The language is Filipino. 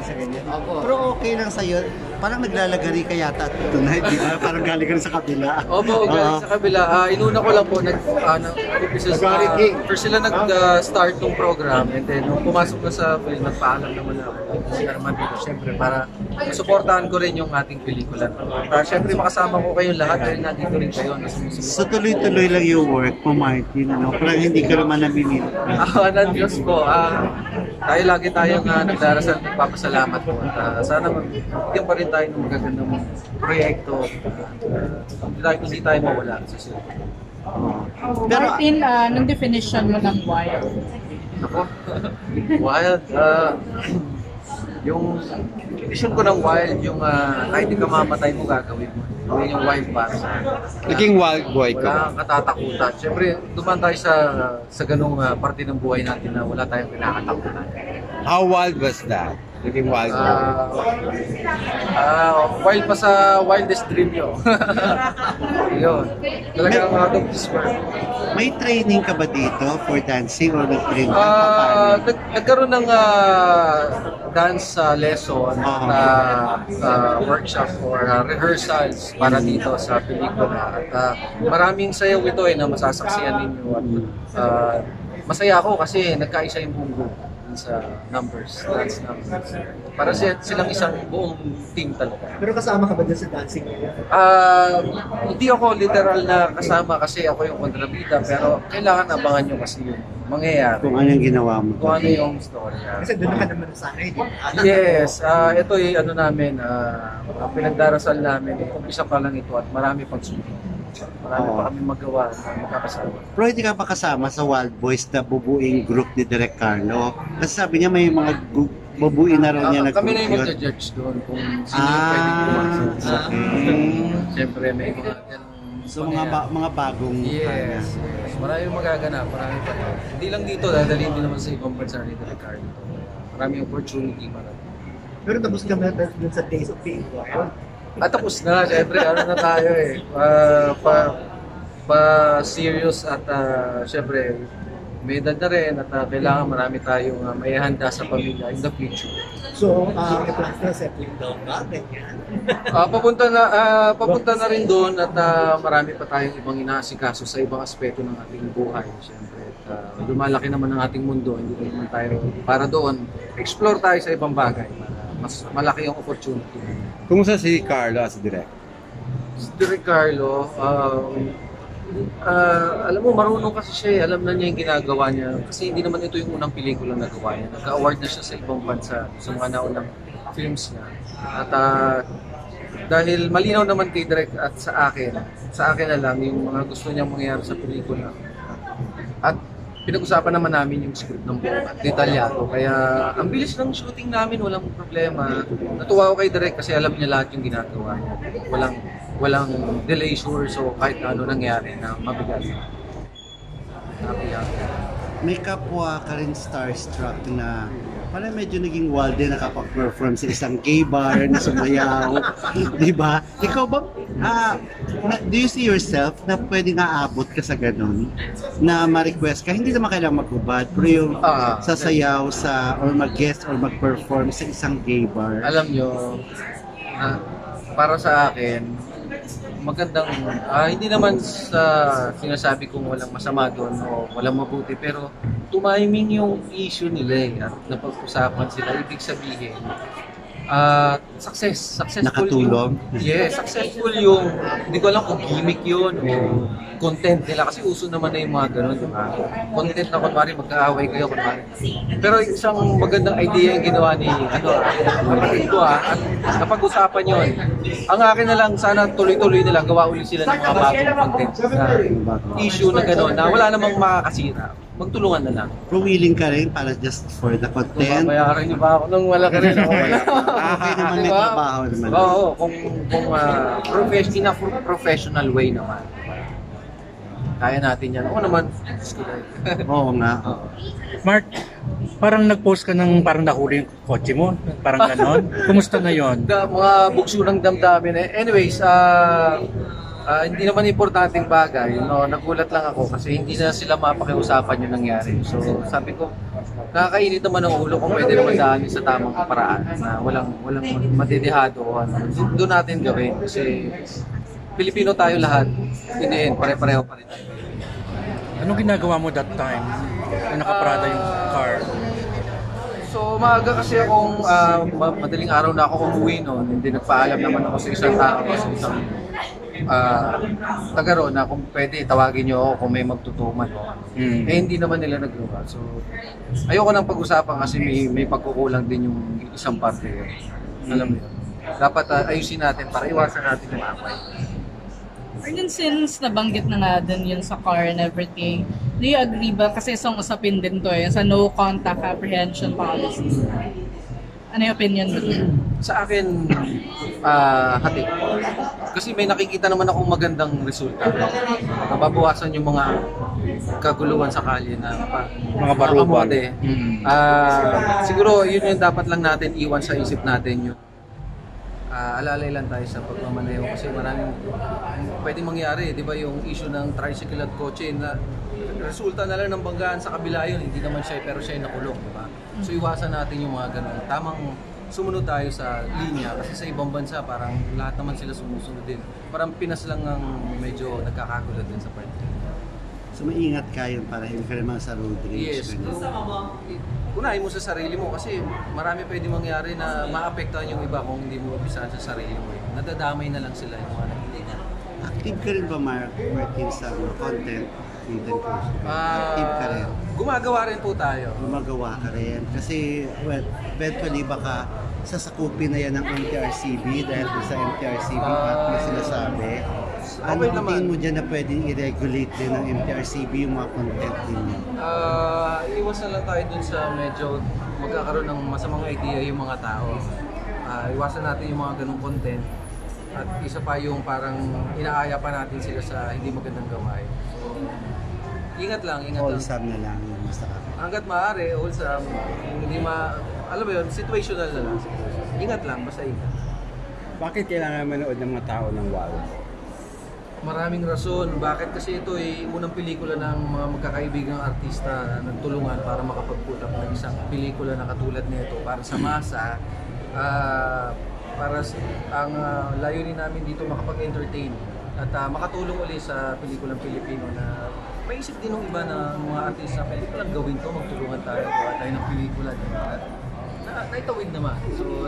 sa ganyan. Opo. Pero okay lang sa'yo. Parang naglalagari ka yata tonight, di ba? Parang galing ka rin sa kabila. Opo, galing sa kabila. Inuna ko lang po, first sila nag-start ng program and then nung pumasok na sa film, nagpaalam naman ako. Sila naman dito, syempre, para suportahan ko rin yung ating pelikula. Syempre, makasama ko kayong lahat dahil nandito rin kayo. So tuloy-tuloy lang yung work mo, Martin. Ano? Parang hindi ka naman namimili. Ng Diyos po. Tayo lagi tayong nagdarasal, nagpapasalamat po. Sana magiging pa rin tayo ng magagandang proyekto. Hindi tayo mawala sa sila. Pero, Martin, anong definition mo ng wild? Ako? Wild? Yung definition ko ng wild, yung kahit di ka mamatay mo gagawin mo. Gawin yung wild para sa Naging wild boy ka. Wala kang katatakutan. Siyempre, duman tayo sa ganung parte ng buhay natin na wala tayong kinakatakutan. How wild was that? Naging wild boy. Wild pa sa wildest dream yun. Yun. Talagang out of this world. May training ka ba dito for dancing or nag-train ka pa? Nagkaroon ng dance lesson at workshop or rehearsals para dito sa pelikula. At maraming sayaw ito na masasaksiyan ninyo. At masaya ako kasi nagkaisa yung buong group sa numbers, dance numbers. Para silang isang buong team talaga. Pero kasama ka ba dyan sa dancing? Hindi ako literal na kasama kasi ako yung kontrabida, pero kailangan abangan nyo kasi yung mangyayari. Kung ano yung ginawa mo. Kung ano yung story. Kasi doon ka naman sana eh. Yes, ito yung ano namin, pinagdarasal namin. Umpisa pa lang ito at marami pang sumunod. Marami pa kami magawa na magkakasama. Pero hindi ka pa kasama sa Wild Boys na bubuing group ni Direk Carlo. Kasi sabi niya may mga bubuin na rin niya na group kami na yung yun. magja-judge doon kung sino yung pwedeng pumasok. Siyempre may mga ganong So mga bagong yes. Marami yung magaganap, marami pa. Hindi lang dito, dadalhin din naman sa ibang bansa ni Direk Carlo. Maraming opportunity para. Pero tapos ka na dun sa Days of Being Wild. Tapos na, syempre, ano na tayo serious at syempre, may edad na rin at kailangan marami tayong maihanda sa pamilya in the future. So, may plans na settling down ba? Ganyan? Papunta na rin doon at marami pa tayong ibang inaasikaso sa ibang aspeto ng ating buhay, syempre. Lumalaki naman ang ating mundo, hindi naman tayo para doon, explore tayo sa ibang bagay. Mas malaki yung opportunity. Kumusta si Carlo as direct? Si Direk Carlo, alam mo, marunong kasi siya, alam na niya yung ginagawa niya. Kasi hindi naman ito yung unang pelikula na gawa niya. Nag-award na siya sa ibang bansa, sa mga naunang films niya. At dahil malinaw naman kay Direk at sa akin na lang yung mga gusto niyang mangyari sa pelikula. At pinag-usapan naman namin yung script ng buong at detalyado. Kaya ang bilis ng shooting namin, walang problema. Natuwa ako kay Direk kasi alam niya lahat yung ginagawa niya. Walang delay sure, so kahit ano nangyari na mabigat. May kapwa ka rin starstruck na parang medyo naging wild din nakapag-perform sa isang gay bar na sumayaw. Di ba? Ikaw ba, do you see yourself na pwedeng aabot ka sa ganun? Na ma-request ka? Hindi naman kailangan maghubad, pero yung sasayaw or mag-guest or mag-perform sa isang gay bar. Alam nyo, para sa akin, magandang, hindi naman sa sinasabi kong walang masama doon o walang mabuti, pero tumiming yung issue nila at napag-usapan sila, ibig sabihin, successful nakatulong. Successful yung, hindi ko alam kung gimmick yun o content nila, kasi uso naman na yung mga ganun, di ba? Content na kunwari magkaaway kayo, kunwari. Pero isang magandang idea yung ginawa ni kapatid ko at napag-usapan yun. Ang akin na lang, sana tuloy-tuloy nila, gawa ulit sila ng mga bagong content na issue na gano'n, na wala namang makakasira. Magtulungan na lang. Pero willing ka rin para just for the content? Bayaran niyo ba ako nung wala ka rin ako? Okay naman, may trabaho naman. Oo, kung in a professional way naman. Kaya natin yan. Oo naman. Oo nga. Mark, parang nag-post ka ng parang nahuli yung kotse mo. Parang ganon. Kumusta na yon? Mga bugso ng damdamin. Anyways, Hindi naman importanteng bagay, no, nagulat lang ako kasi hindi na sila mapakiusapan yung nangyari. So sabi ko, nakakainit naman ang ulo kung pwede naman daanin sa tamang paraan na walang madidihado o ano. Doon natin gawin kasi Pilipino tayo lahat, in the end, pare-pareho pa rin tayo. Anong ginagawa mo that time na nakaparada yung car? So maaga kasi akong madaling araw na ako umuwi noon. Hindi nagpaalam naman ako sa isang tao, sa isang taga roon na kung pwede tawagin niyo ako kung may magtutuman. Eh hindi naman nila nagawa. So ayoko nang pag-usapan kasi may pagkukulang din yung isang parte. Alam mo yun. Dapat ayusin natin para iwasan natin yung away. Arden, since nabanggit na nga din yun sa car and everything, do you agree ba? Kasi isang usapin din to sa no contact apprehension policy. Ano yung opinion mo? Sa akin, hati. Kasi may nakikita naman akong magandang resulta. Nababawasan yung mga kaguluhan sa kalye na Mga baruban. kamote. Siguro yun yung dapat lang natin iwan sa isip natin yung alalay lang tayo sa pagmamaneho kasi maraming pwedeng mangyari, di ba, yung issue ng tricycle at kotse na resulta na lang ng banggaan sa kabila yun, hindi naman siya pero siya nakulong, di ba? So iwasan natin yung mga ganun. Tamang sumunod tayo sa linya kasi sa ibang bansa parang lahat naman sila sumusunod din. Parang Pinas lang ang medyo nagkakagulat din sa part. So maingat kayo para hindi ka naman sa road rage. Yes. Unahin mo sa sarili mo kasi marami pwede mangyari na maapektuhan yung iba kung hindi mo umpisahan sa sarili mo. Nadadamay na lang sila yung mga nakikita. Active ka rin ba, Mark, working sa content creation? Active ka rin. Gumagawa rin po tayo. Gumagawa ka rin. Kasi, well, eventually baka sasakupin na yan ng MTRCB dahil sa MTRCB na sinasabi. Ano Okay tingin naman. mo dyan na pwedeng i-regulate din ng MTRCB yung mga content ninyo? Iwas na lang tayo dun sa medyo magkakaroon ng masamang idea yung mga tao. Iwasan natin yung mga ganong content. At isa pa yung parang inaaya pa natin sila sa hindi magandang gawain. So, ingat lang. Wholesome na lang yung masarap. Hanggat maaari, wholesome. Hindi alam mo yun, situational na lang. Ingat lang, basta ingat. Bakit kailangan manood ng mga tao ng wild? Maraming rason. Bakit? Kasi ito ay unang pelikula ng mga magkakaibigang artista na nagtulungan para makapag-put up ng isang pelikula na katulad nito para sa masa. Ang layunin namin dito makapag-entertain at makatulong ulit sa pelikulang Pilipino na maisip din ng iba na mga artista, pwede ko lang gawin to, magtulungan tayo, gawa tayo ng pelikula. Naitawid naman. So,